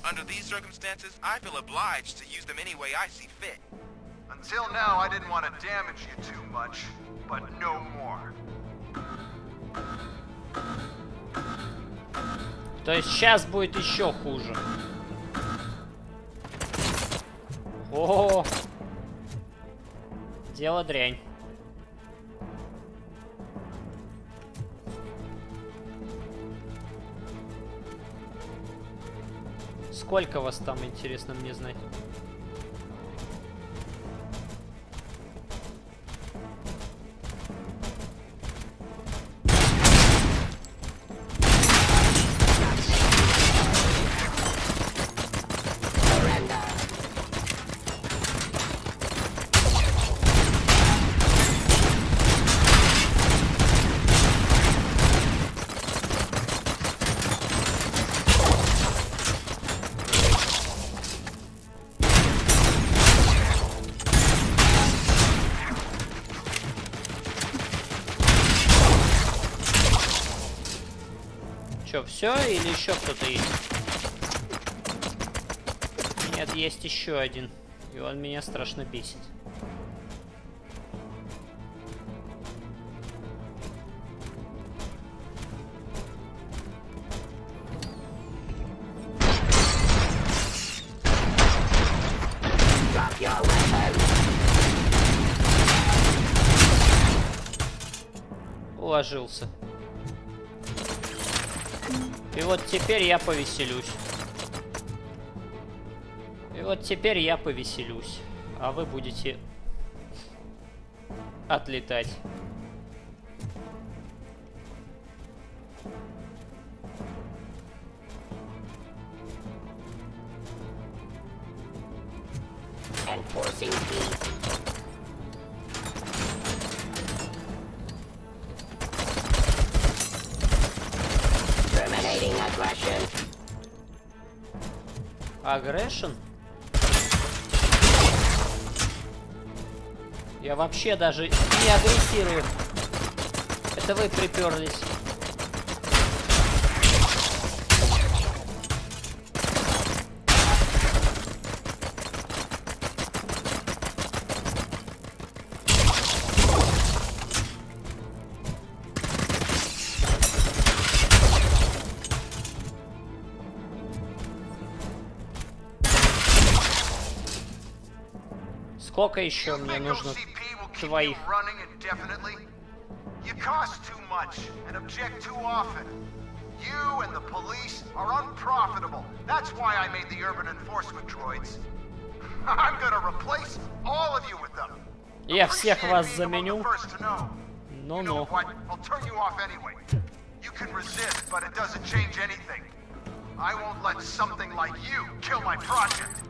Under these circumstances, I feel obliged to use them any way I see fit. Until now, I didn't want to damage you too much, but no more. То есть сейчас будет еще хуже. О, дело дрянь. Сколько вас там, интересно мне знать? Че, все или еще кто-то есть? Нет, есть еще один. И он меня страшно бесит. Уложился. И вот теперь я повеселюсь. И вот теперь я повеселюсь. А вы будете отлетать. Enforcing peace. Terminating aggression. Aggression? Я вообще даже не агрессирую. Это вы приперлись. Сколько еще мне нужно твоих? You cost too much and object too often. You and the police are unprofitable. That's why I made the urban enforcement droids. I'm gonna replace all of you with them. Я всех вас заменю. Ну-ну. I'll turn you off anyway. You can resist, but it doesn't change anything. I won't let something like you kill my project.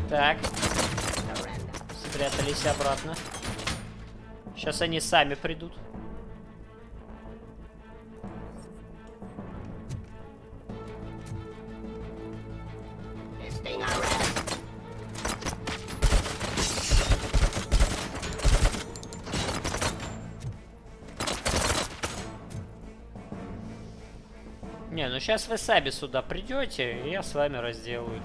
Так. Спрятались обратно. Сейчас они сами придут. Не, ну сейчас вы сами сюда придете, и я с вами разделаю.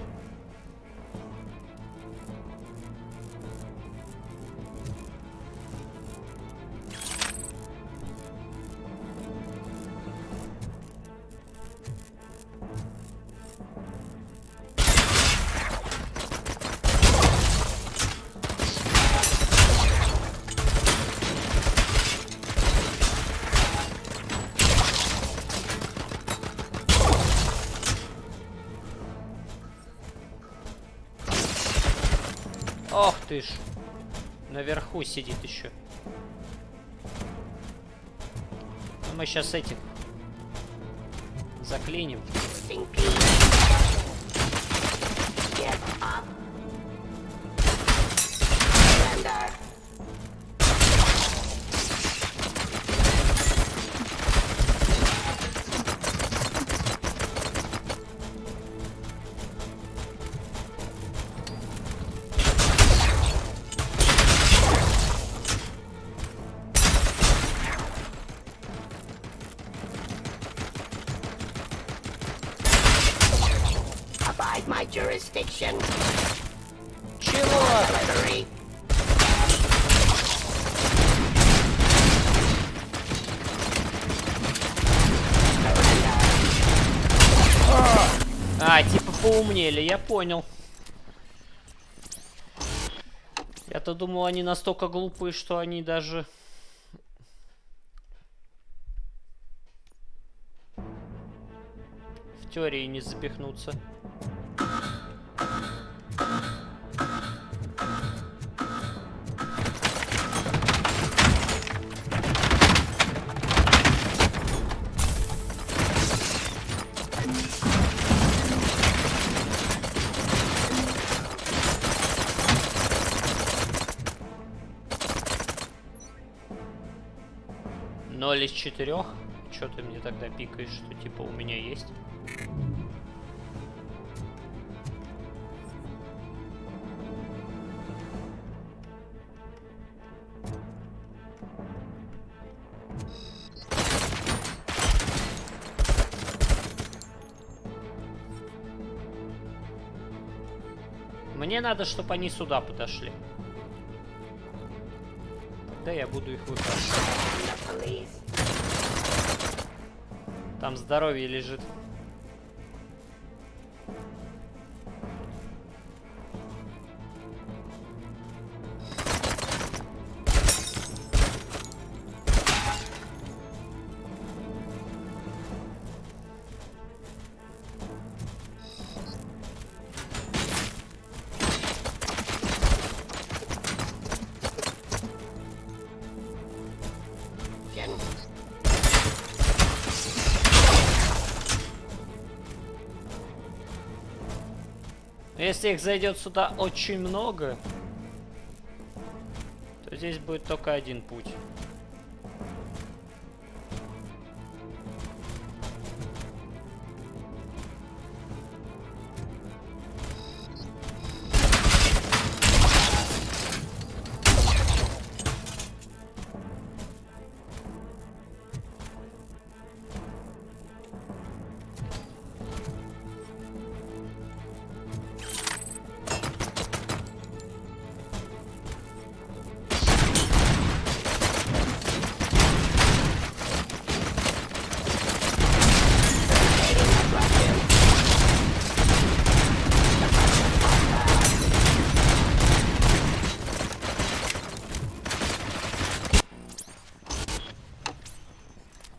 ты ж. Наверху сидит еще. Ну, мы сейчас этих заклиним. My jurisdiction. Чего? Типа поумнели, я понял. Я-то думал, они настолько глупые, что они даже... в теории не запихнутся. Ноль из 4. Чё ты мне тогда пикаешь, что типа у меня есть? Мне надо, чтобы они сюда подошли. Тогда я буду их выпрашивать. Там здоровье лежит. Если их зайдет сюда очень много, то здесь будет только один путь.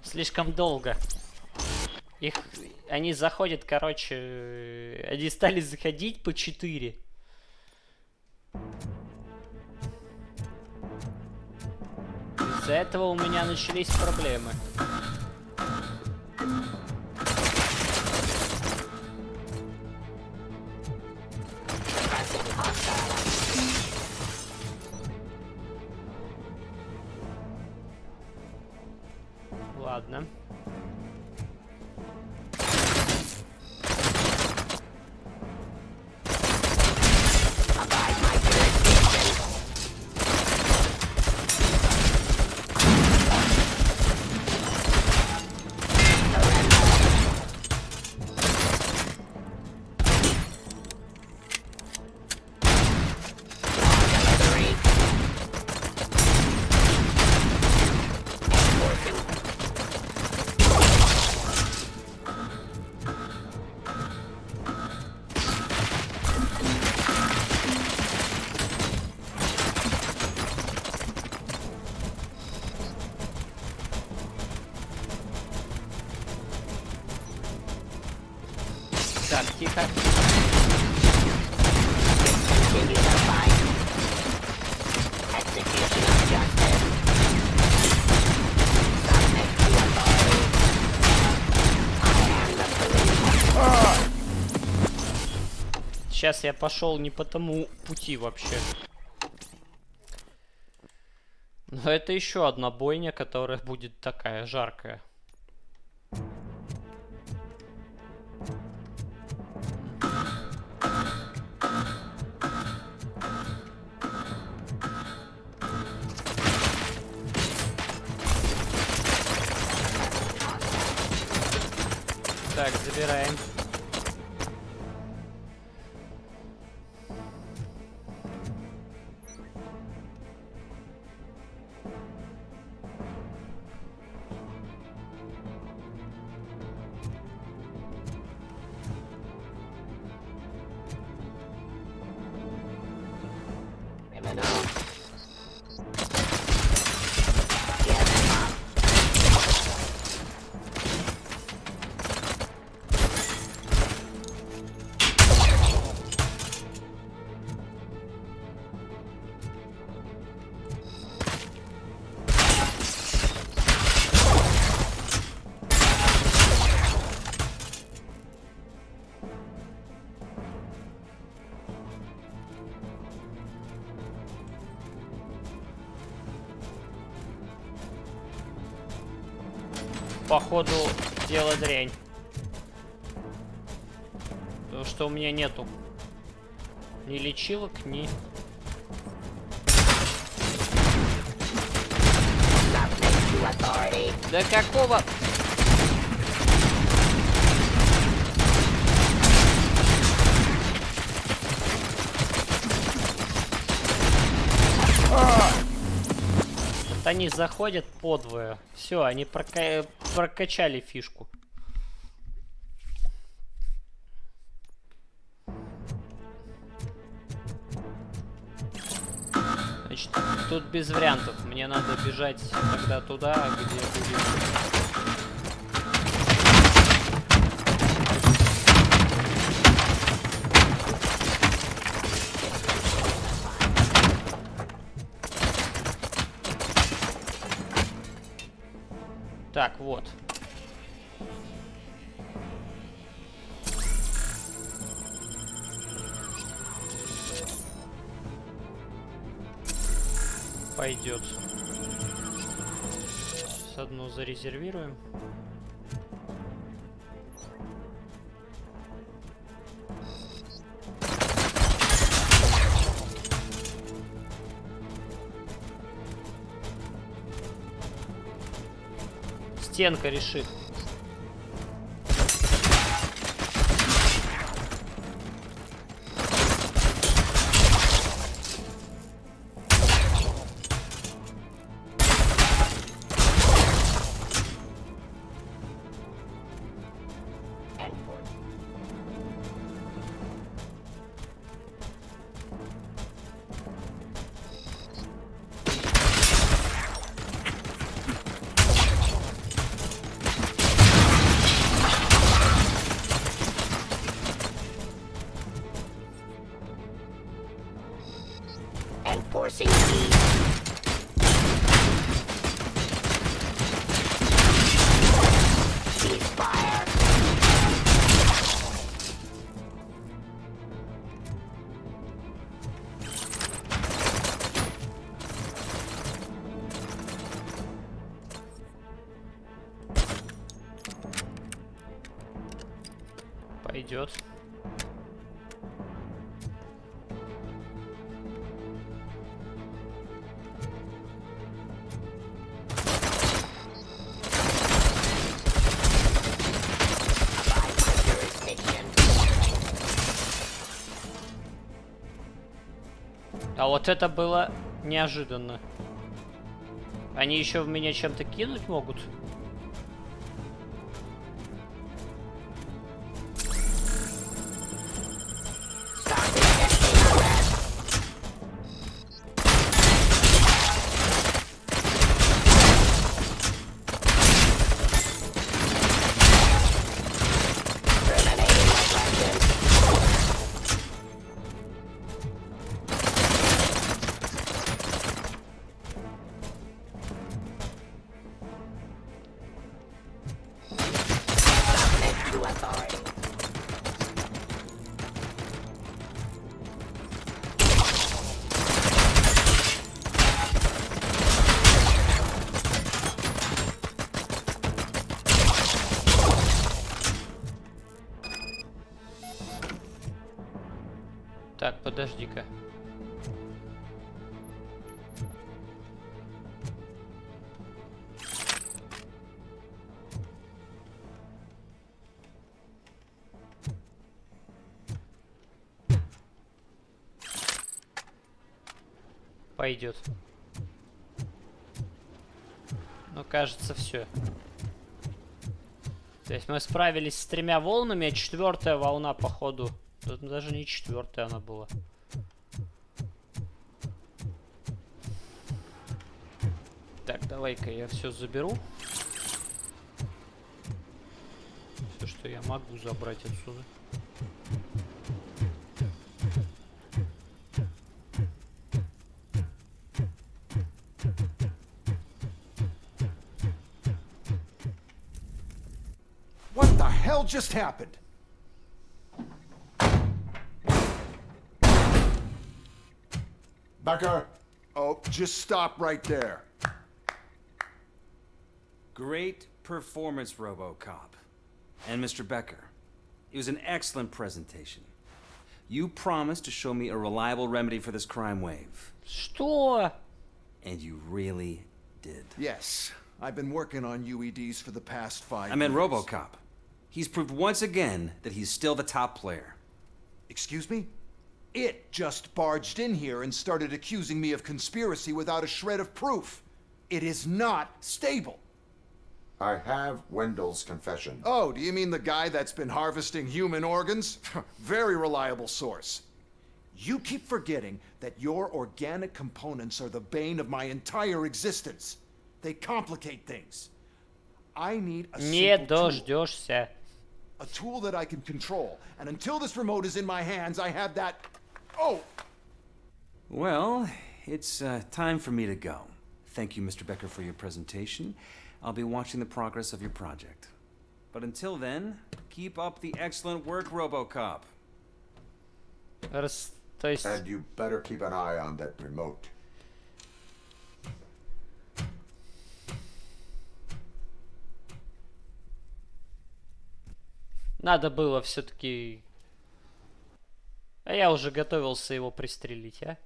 Слишком долго. Они заходят, короче, они стали заходить по 4. Из-за этого у меня начались проблемы. Ладно. Так, тихо. Сейчас я пошел не по тому пути вообще. Но это еще одна бойня, которая будет такая жаркая. Так, забираем. Походу, дело дрянь. Потому что у меня нету ни лечилок, ни... Да какого... Вот они заходят подвое. Все, они прокачали фишку. Значит, тут без вариантов. Мне надо бежать тогда туда, где будет... Так, вот. Пойдет. С одну зарезервируем. Стенка решит. Enforcing speed. Ceasefire. Пойдет. А вот это было неожиданно. Они еще в меня чем-то кинуть могут? Так, подожди-ка. Пойдет. Ну, кажется, все. То есть мы справились с 3 волнами, а 4-я волна, походу. Тут даже не 4-я она была. Так, давай-ка я все заберу. Все, что я могу забрать отсюда. What the hell just happened? Becker! Oh, just stop right there. Great performance, Robocop. And Mr. Becker. It was an excellent presentation. You promised to show me a reliable remedy for this crime wave. Что? And you really did. Yes, I've been working on UEDs for the past 5 years. I meant Robocop. He's proved once again that he's still the top player. Excuse me? It just barged in here and started accusing me of conspiracy without a shred of proof. It is not stable. I have Wendell's confession. Oh, do you mean the guy that's been harvesting human organs? Very reliable source. You keep forgetting that your organic components are the bane of my entire existence. They complicate things. I need a simple tool. A tool that I can control. And until this remote is in my hands, I have that... Oh! Well, it's time for me to go. Thank you, Mr. Becker, for your presentation. I'll be watching the progress of your project. But until then, keep up the excellent work, Robocop. And you better keep an eye on that remote. Надо было все-таки... А я уже готовился его пристрелить, а?